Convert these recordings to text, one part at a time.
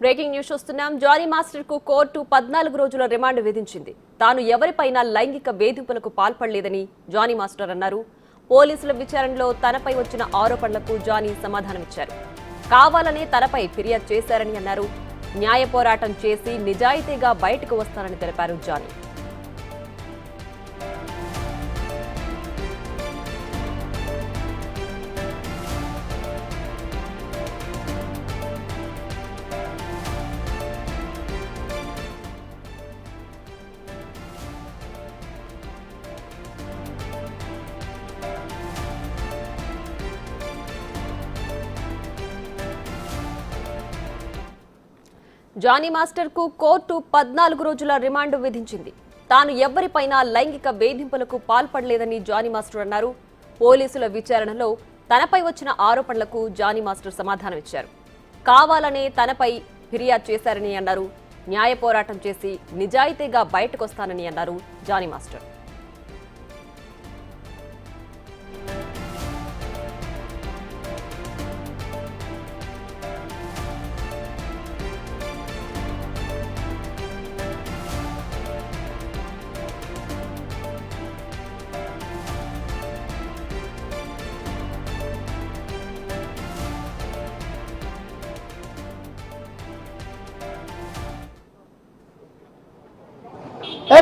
Breaking news చూస్తున్నాం. Johnny master కు court 14 రోజుల రిమాండ్ విధించింది. తాను ఎవరిపైనా లైంగిక వేధింపులకు పాల్పడలేదని జానీ మాస్టర్ అన్నారు. పోలీసుల విచారణలో తనపై వచ్చిన ఆరోపణలకు జానీ సమాధానమిచ్చారు. కావాలనే తనపై ఫిర్యాదు చేశారని అన్నారు. న్యాయ పోరాటం చేసి నిజాయితీగా బయటకు వస్తానని తెలిపారు జానీ. జానీ మాస్టర్ కు కోర్టు 14 రోజుల రిమాండ్ విధించింది. తాను ఎవరిపైనా లైంగిక వేధింపులకు పాల్పడలేదని జానీ మాస్టర్ అన్నారు. పోలీసుల విచారణలో తనపై వచ్చిన ఆరోపణలకు జానీ మాస్టర్ సమాధానమిచ్చారు. కావాలనే తనపై ఫిర్యాదు చేశారని అన్నారు. న్యాయ పోరాటం చేసి నిజాయితీగా బయటకొస్తానని అన్నారు జానీ మాస్టర్.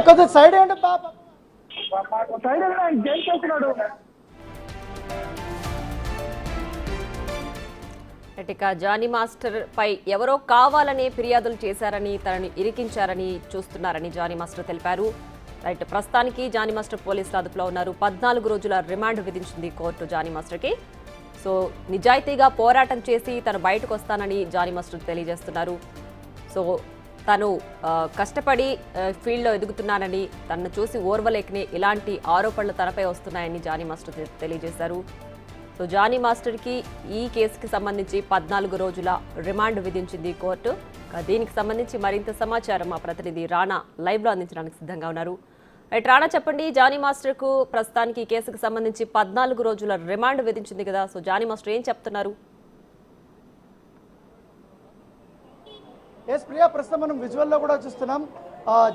కొంచెం సైడ్ ఏంటి పాప సైడ్ జైలు చేస్తున్నాడు. ఇక జానీ మాస్టర్ పై ఎవరో కావాలనే ఫిర్యాదులు చేశారని తనని ఇరికించారని చూస్తున్నారని జానీ మాస్టర్ తెలిపారు. రైట్, ప్రస్తుతానికి జానీ మాస్టర్ పోలీసుల అదుపులో ఉన్నారు. 14 రోజుల రిమాండ్ విధించింది కోర్టు జానీ మాస్టర్కి. సో నిజాయితీగా పోరాటం చేసి తను బయటకు వస్తానని జానీ మాస్టర్ తెలియజేస్తున్నారు. సో తను కష్టపడి ఫీల్డ్లో ఎదుగుతున్నానని, తనను చూసి ఓర్వలేకనే ఇలాంటి ఆరోపణలు తనపై వస్తున్నాయని జానీ మాస్టర్ తెలియజేశారు. సో జానీ మాస్టర్కి ఈ కేసుకి సంబంధించి 14 రోజుల రిమాండ్ విధించింది కోర్టు. దీనికి సంబంధించి మరింత సమాచారం మా ప్రతినిధి రాణా లైవ్లో అందించడానికి సిద్ధంగా ఉన్నారు. రైట్ రాణా, చెప్పండి. జానీ మాస్టర్కు ప్రస్తుతానికి ఈ కేసుకు సంబంధించి 14 రోజుల రిమాండ్ విధించింది కదా, సో జానీ మాస్టర్ ఏం చెప్తున్నారు? ఎస్ ప్రియా, ప్రస్తుతం మనం విజువల్లో కూడా చూస్తున్నాం.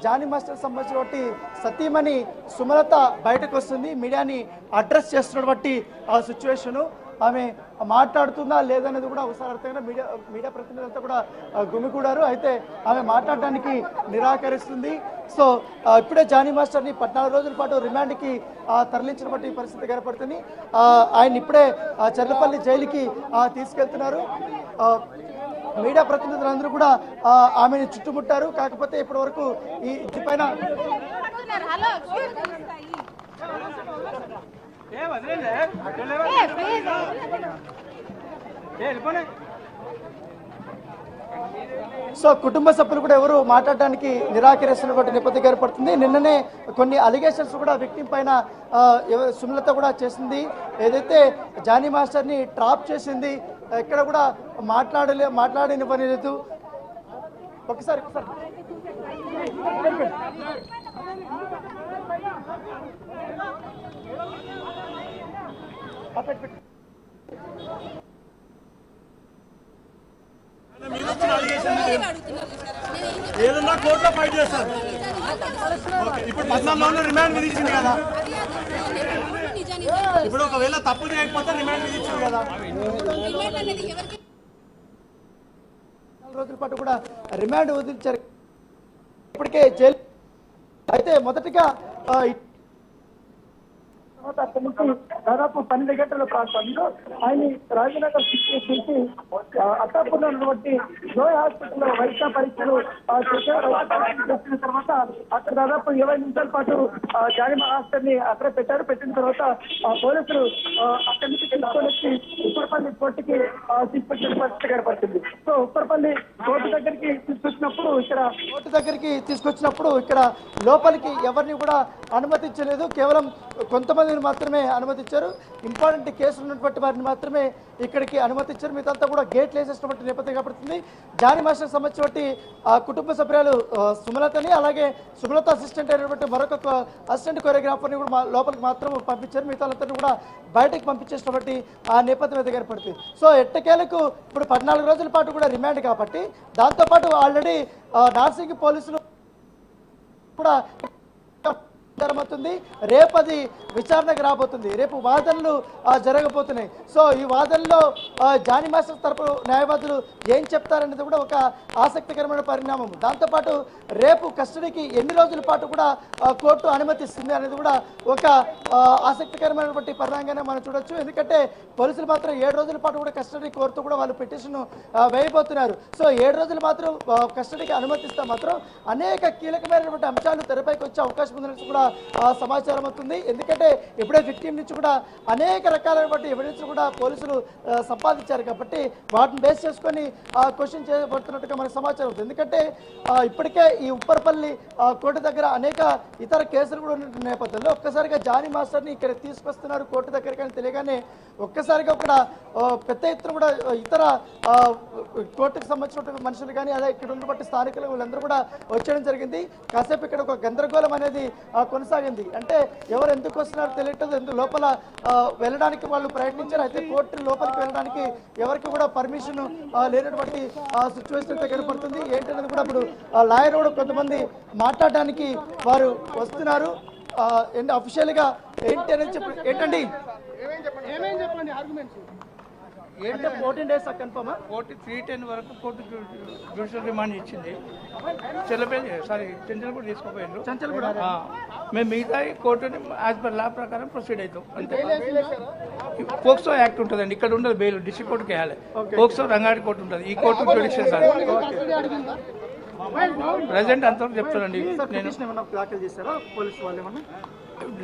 జానీ మాస్టర్ సంబంధించినటువంటి సతీమణి సుమలత బయటకు వస్తుంది. మీడియాని అడ్రస్ చేస్తున్నటువంటి ఆ సిచ్యువేషను, ఆమె మాట్లాడుతుందా లేదనేది కూడా ఒకసారి అర్థంగా మీడియా ప్రతినిధులంతా కూడా గుమికూడారు. అయితే ఆమె మాట్లాడడానికి నిరాకరిస్తుంది. సో ఇప్పుడే జానీ మాస్టర్ని 14 రోజుల పాటు రిమాండ్కి తరలించినటువంటి పరిస్థితి కనపడుతుంది. ఆయన ఇప్పుడే చర్లపల్లి జైలుకి తీసుకెళ్తున్నారు. మీడియా ప్రతినిధులందరూ కూడా ఆమెను చుట్టుముట్టారు. కాకపోతే ఇప్పటి వరకు ఈ ఇంటిపైన సో కుటుంబ సభ్యులు కూడా ఎవరు మాట్లాడడానికి నిరాకరిస్తున్నటువంటి నేపథ్యం ఏర్పడుతుంది. నిన్ననే కొన్ని అలిగేషన్స్ కూడా విక్టిమ్ పైన సుమలత కూడా చేసింది. ఏదైతే జానీ మాస్టర్ని ట్రాప్ చేసింది, ఎక్కడ కూడా మాట్లాడనివ్వలేదు. ఒకసారి ఏదన్నా కోర్టులో ఫైట్ చేస్తారు. ఇప్పుడు 14 రిమాండ్ విధించింది కదా, ఇప్పుడు ఒకవేళ తప్పు చేయకపోతే రిమాండ్ విధించింది కదా. 4 రోజుల పాటు కూడా రిమాండ్ విధించారు. ఇప్పటికే జైలు అయితే మొదటిగా దాదాపు 12 గంటల ప్రాంతంలో ఆయన రాజనగర్ చేసి అత్తాపూర్లో ఉన్నటువంటి జోయ్ హాస్పిటల్లో వైద్య పరీక్షలు చేసిన తర్వాత అక్కడ దాదాపు 20 నిమిషాల పాటు జానీ మాస్టర్ని అక్కడ పెట్టారు. పెట్టిన తర్వాత పోలీసులు అక్కడి నుంచి తెలుసుకొని ఉప్పరపల్లి కోర్టుకి తీసుకొచ్చిన పరిస్థితి ఏర్పడుతుంది. సో ఉప్పరపల్లి కోర్టు దగ్గరికి తీసుకొచ్చినప్పుడు ఇక్కడ లోపలికి ఎవరిని కూడా అనుమతించలేదు. కేవలం కొంతమంది మందిని మాత్రమే అనుమతించారు. ఇంపార్టెంట్ కేసులు ఉన్నటువంటి వారిని మాత్రమే ఇక్కడికి అనుమతించారు. మిగతా కూడా గేట్లు వేసేసినటువంటి నేపథ్యం కనబడుతుంది. జానీ మాస్టర్ సంబంధించినటువంటి కుటుంబ సభ్యులు సుమలతని, అలాగే సుమలత అసిస్టెంట్ అయినటువంటి మరొక అసిస్టెంట్ కొరియోగ్రాఫర్ని కూడా లోపలికి మాత్రం పంపించారు. మిగతాలందరినీ కూడా బయటకు పంపించేసినటువంటి ఆ నేపథ్యం అయితే కనపడుతుంది. సో ఎట్టకేలకు ఇప్పుడు 14 రోజుల పాటు కూడా రిమాండ్ కాబట్టి దాంతోపాటు ఆల్రెడీ నార్సింగ్ పోలీసులు కూడా జరగబోతుంది. రేపు అది విచారణకు రాబోతుంది. రేపు వాదనలు జరగబోతున్నాయి. సో ఈ వాదనలో జానీ మాస్టర్ తరపు న్యాయవాదులు ఏం చెప్తారనేది కూడా ఒక ఆసక్తికరమైన పరిణామం. దాంతోపాటు రేపు కస్టడీకి ఎన్ని రోజుల పాటు కూడా కోర్టు అనుమతిస్తుంది అనేది కూడా ఒక ఆసక్తికరమైనటువంటి పరిణామంగానే మనం చూడొచ్చు. ఎందుకంటే పోలీసులు మాత్రం 7 రోజుల పాటు కూడా కస్టడీ కోరుతూ కూడా వాళ్ళు పిటిషన్ వేయబోతున్నారు. సో 7 రోజులు మాత్రం కస్టడీకి అనుమతిస్తే మాత్రం అనేక కీలకమైనటువంటి అంశాలు తెరపైకి వచ్చే అవకాశం ఉందని కూడా సమాచారం అవుతుంది. ఎందుకంటే ఇప్పుడే విక్టిమ్ నుంచి కూడా అనేక రకాలైనటువంటి ఎవిడెన్స్ కూడా పోలీసులు సంపాదించారు కాబట్టి వాటిని బేస్ చేసుకొని క్వశ్చన్ చేయబడుతున్నట్టుగా మనకు సమాచారం అవుతుంది. ఎందుకంటే ఇప్పటికే ఈ ఉప్పరపల్లి కోర్టు దగ్గర అనేక ఇతర కేసులు కూడా ఉన్న నేపథ్యంలో ఒక్కసారిగా జానీ మాస్టర్ని ఇక్కడ తీసుకొస్తున్నారు కోర్టు దగ్గరికి అని తెలియగానే ఒక్కసారిగా ఇక్కడ పెద్ద ఎత్తున కూడా ఇతర కోర్టుకు సంబంధించిన మనుషులు కానీ అదే ఇక్కడ ఉన్నటువంటి స్థానికులు వీళ్ళందరూ కూడా వచ్చేయడం జరిగింది. కాసేపు ఇక్కడ ఒక గందరగోళం అనేది కొనసాగింది. అంటే ఎవరు ఎందుకు వస్తున్నారో తెలియట్లేదు. ఎందుకు లోపల వెళ్ళడానికి వాళ్ళు ప్రయత్నించారు. అయితే కోర్టు లోపలికి వెళ్ళడానికి ఎవరికి కూడా పర్మిషన్ లేనటువంటి సిచ్యువేషన్ అయితే కనపడుతుంది. ఏంటనేది కూడా ఇప్పుడు లాయర్ కూడా కొంతమంది మాట్లాడడానికి వారు వస్తున్నారు. అఫీషియల్గా ఏంటి అనేది ఏంటండి ఏంటంటే 14 days కన్ఫర్మా? 310 వరకు కోర్టు జ్యుడిషియల్ రిమాండ్ ఇచ్చింది. చెంచల్ కూడా తీసుకోపోయారు. చంచల్ కూడా మేము మిగతా కోర్టుని యాజ్ పర్ లా ప్రకారం ప్రొసీడ్ అవుతాం అంతే. పోక్సో యాక్ట్ ఉంటుందండి, ఇక్కడ ఉండదు బెయిల్, డిస్ట్రిక్ట్ కోర్టుకి వేయాలి. పోక్సో రంగారెడ్డి కోర్టు ఉంటుంది, ఈ కోర్టు జ్యుడిషియల్ కాదు. ప్రజెంట్ అంతవరకు చెప్తానండి. దాఖలు చేశారా పోలీసు వాళ్ళు ఏమన్నా?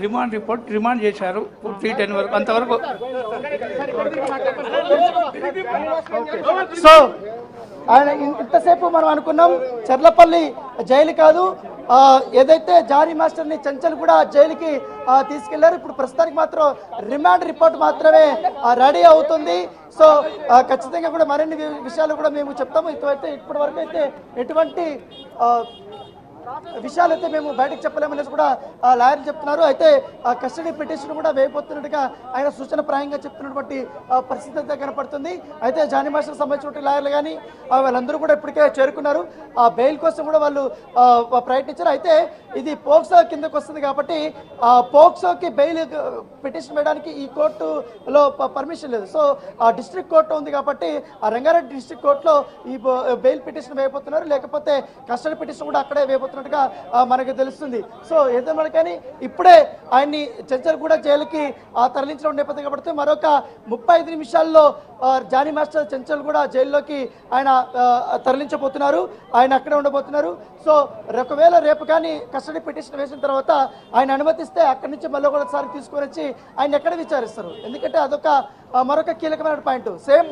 రిమాండ్ చేశారు 310 వరకు, అంతవరకు. సో ఆయన ఇంతసేపు మనం అనుకున్నాం చర్లపల్లి జైలు కాదు, ఏదైతే జానీ మాస్టర్ని చంచల్ కూడా జైలుకి తీసుకెళ్లారు. ఇప్పుడు ప్రస్తుతానికి మాత్రం రిమాండ్ రిపోర్ట్ మాత్రమే రెడీ అవుతుంది. సో ఖచ్చితంగా కూడా మరిన్ని విషయాలు కూడా మేము చెప్తాము. ఇప్పటి వరకు అయితే ఎటువంటి విషయాలు అయితే మేము బయటకు చెప్పలేమనేసి కూడా లాయర్ చెప్తున్నారు. అయితే కస్టడీ పిటిషన్ కూడా వేయబోతున్నట్టుగా ఆయన సూచన ప్రాయంగా చెప్తున్నటువంటి పరిస్థితి అయితే కనపడుతుంది. అయితే జానీ మాస్టర్ సంబంధించిన లాయర్లు కానీ వాళ్ళందరూ కూడా ఇప్పటికే చేరుకున్నారు. బెయిల్ కోసం కూడా వాళ్ళు ప్రయత్నించారు. అయితే ఇది పోక్సో కిందకు వస్తుంది కాబట్టి పోక్సోకి బెయిల్ పిటిషన్ వేయడానికి ఈ కోర్టులో పర్మిషన్ లేదు. సో డిస్ట్రిక్ట్ కోర్టు ఉంది కాబట్టి ఆ రంగారెడ్డి డిస్ట్రిక్ట్ కోర్టులో ఈ బెయిల్ పిటిషన్ వేయబోతున్నారు. లేకపోతే కస్టడీ పిటిషన్ కూడా అక్కడే వేయబోతున్నట్టుగా మనకు తెలుస్తుంది. సో ఏదైనా కానీ ఇప్పుడే ఆయన్ని చంచల్గూడ జైలుకి తరలించడం నేపథ్యం కాబట్టి మరొక 35 నిమిషాల్లో జానీ మాస్టర్ చంచల్గూడ జైల్లోకి ఆయన తరలించబోతున్నారు. ఆయన అక్కడే ఉండబోతున్నారు. సో ఒకవేళ రేపు కానీ కస్టడీ పిటిషన్ వేసిన తర్వాత ఆయన అనుమతిస్తే అక్కడి నుంచి మళ్ళీ ఒకసారి తీసుకొని వచ్చి ఆయన ఎక్కడ విచారిస్తారు? ఎందుకంటే అదొక మరొక కీలకమైన పాయింట్. సేమ్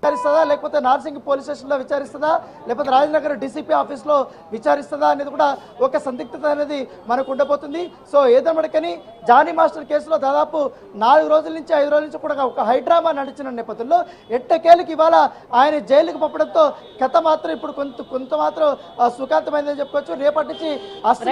విచారిస్తుందా, లేకపోతే నార్సింగ్ పోలీస్ స్టేషన్లో విచారిస్తుందా, లేకపోతే రాజనగర్ డీసీపీ ఆఫీస్లో విచారిస్తుందా అనేది కూడా ఒక సందిగ్ధత అనేది మనకు ఉండబోతుంది. సో ఏదమ్మడికని జానీ మాస్టర్ కేసులో దాదాపు 4 రోజుల నుంచి 5 రోజుల నుంచి కూడా ఒక హైడ్రామా నడిచిన నేపథ్యంలో ఎట్టకేలకు ఇవాళ ఆయన జైలుకి పంపడంతో కథ మాత్రం ఇప్పుడు కొంత మాత్రం సుఖాంతమైందని చెప్పుకోవచ్చు. రేపటి నుంచి అసలు